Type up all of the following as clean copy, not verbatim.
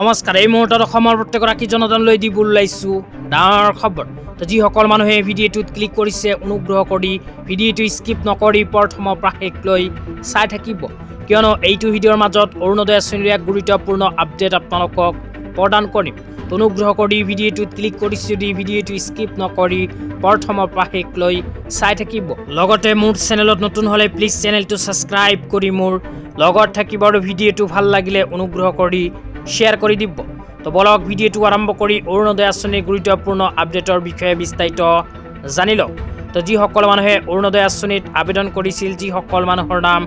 নমস্কাৰ। এই মুহূৰ্তত অসমৰ প্ৰত্যেকগৰাকী জনতালৈ দিব ওলাইছোঁ ডাঙৰ খবৰ। তো যিসকল মানুহে ভিডিঅ'টোত ক্লিক কৰিছে অনুগ্ৰহ কৰি ভিডিঅ'টো স্কিপ নকৰি প্ৰথমৰ পৰা শেষলৈ চাই থাকিব, কিয়নো এইটো ভিডিঅ'ৰ মাজত অৰুণোদয় আঁচনিৰ এক গুৰুত্বপূৰ্ণ আপডেট আপোনালোকক প্ৰদান কৰিম। তো অনুগ্ৰহ কৰি ভিডিঅ'টোত ক্লিক কৰিছে যদি ভিডিঅ'টো স্কিপ নকৰি প্ৰথমৰ পৰা শেষলৈ চাই থাকিব। লগতে মোৰ চেনেলত নতুন হ'লে প্লিজ চেনেলটো ছাবস্ক্ৰাইব কৰি মোৰ লগত থাকিব আৰু ভিডিঅ'টো ভাল লাগিলে অনুগ্ৰহ কৰি শ্বেয়াৰ কৰি দিব। তো বলক ভিডিঅ'টো আৰম্ভ কৰি অৰুণোদয় আঁচনিৰ গুৰুত্বপূৰ্ণ আপডেটৰ বিষয়ে বিস্তাৰিত জানি লওক। তো যিসকল মানুহে অৰুণোদয় আঁচনিত আবেদন কৰিছিল, যিসকল মানুহৰ নাম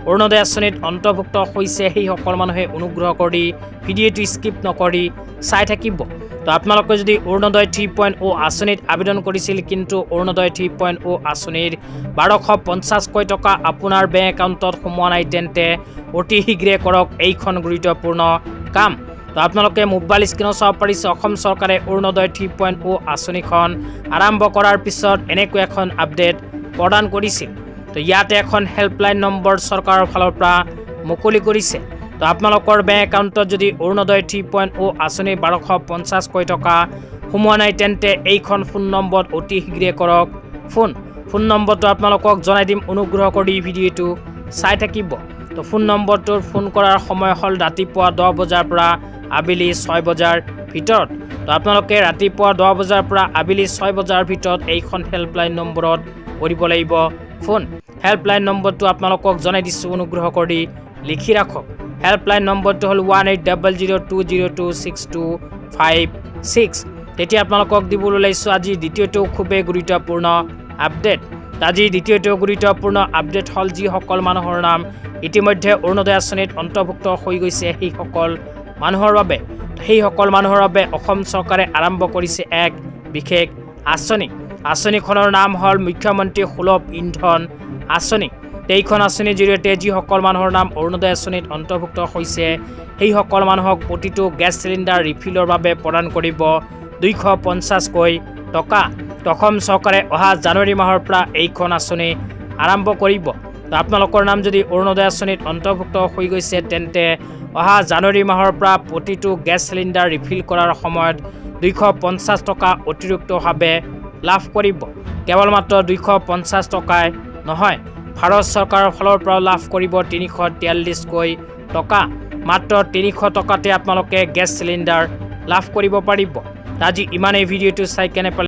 অৰুণোদয় আঁচনিত অন্তৰ্ভুক্ত হৈছে, সেইসকল মানুহে অনুগ্ৰহ কৰি ভিডিঅ'টো স্কিপ নকৰি চাই থাকিব। তো আপোনালোকে যদি অৰুণোদয় 3.0 আঁচনিত আবেদন কৰিছিল, কিন্তু অৰুণোদয় 3.0 আঁচনিৰ 1250কৈ টকা আপোনাৰ বেংক একাউণ্টত সোমোৱা নাই, তেন্তে অতি শীঘ্ৰে কৰক এইখন গুৰুত্বপূৰ্ণ কাম। তো আপোনালোকে মোবাইল স্ক্ৰীণত চাব পাৰিছে, অসম চৰকাৰে অৰুণোদয় 3.0 আঁচনিখন আৰম্ভ কৰাৰ পিছত এনেকৈ এখন আপডেট প্ৰদান কৰিছিল। তো ইয়াতে এখন হেল্পলাইন নম্বৰ চৰকাৰৰ ফালৰ পৰা মুকলি কৰিছে। তো আপোনালোকৰ বেংক একাউণ্টত যদি অৰুণোদয় 3.0 আঁচনিৰ 1250কৈ টকা সোমোৱা নাই, তেন্তে এইখন ফোন নম্বৰত অতি শীঘ্ৰে কৰক ফোন নম্বৰটো আপোনালোকক জনাই দিম, অনুগ্ৰহ কৰি ভিডিঅ'টো চাই থাকিব। তো ফোন নম্বৰটোৰ ফোন কৰাৰ সময় হ'ল ৰাতিপুৱা 10 বজাৰ পৰা আবেলি 6 বজাৰ ভিতৰত। তো আপোনালোকে ৰাতিপুৱা 10 বজাৰ পৰা আবেলি 6 বজাৰ ভিতৰত এইখন হেল্পলাইন নম্বৰত কৰিব লাগিব ফোন। হেল্পলাইন নম্বৰটো আপোনালোকক জনাই দিছোঁ, অনুগ্ৰহ কৰি লিখি ৰাখক। হেল্পলাইন নম্বৰটো হ'ল 1800202626। তেতিয়া আপোনালোকক দিবলৈ ওলাইছোঁ আজি দ্বিতীয়টো খুবেই গুৰুত্বপূৰ্ণ আপডেট। আজি দ্বিতীয়টো গুৰুত্বপূৰ্ণ আপডেট হ'ল যিসকল মানুহৰ নাম ইতিমধ্যে অৰুণোদয় আঁচনিত অন্তৰ্ভুক্ত হৈ গৈছে, সেইসকল মানুহৰ বাবে অসম চৰকাৰে আৰম্ভ কৰিছে এক বিশেষ আঁচনি। আঁচনিখনৰ নাম হ'ল মুখ্যমন্ত্ৰী সুলভ ইন্ধন আঁচনি। এইখন আঁচনিৰ জৰিয়তে যিসকল মানুহৰ নাম অৰুণোদয় আঁচনিত অন্তৰ্ভুক্ত হৈছে, সেইসকল মানুহক প্ৰতিটো গেছ চিলিণ্ডাৰ ৰিফিলৰ বাবে প্ৰদান কৰিব 250কৈ টকা। অসম চৰকাৰে অহা জানুৱাৰী মাহৰ পৰা এইখন আঁচনি আৰম্ভ কৰিব। তো আপোনালোকৰ নাম যদি অৰুণোদয় আঁচনিত অন্তৰ্ভুক্ত হৈ গৈছে, তেন্তে অহা জানুৱাৰী মাহৰ পৰা প্ৰতিটো গেছ চিলিণ্ডাৰ ৰিফিল কৰাৰ সময়ত 250 টকা অতিৰিক্তভাৱে লাভ কৰিব। কেৱল মাত্ৰ 250 টকাই নহয়, ভাৰত চৰকাৰৰ ফালৰ পৰাও লাভ কৰিব 343কৈ টকা। মাত্ৰ 300 টকাতে আপোনালোকে গেছ চিলিণ্ডাৰ লাভ কৰিব পাৰিব। আজি ইমানেই, ভিডিঅ'টো চাই কেনে পালে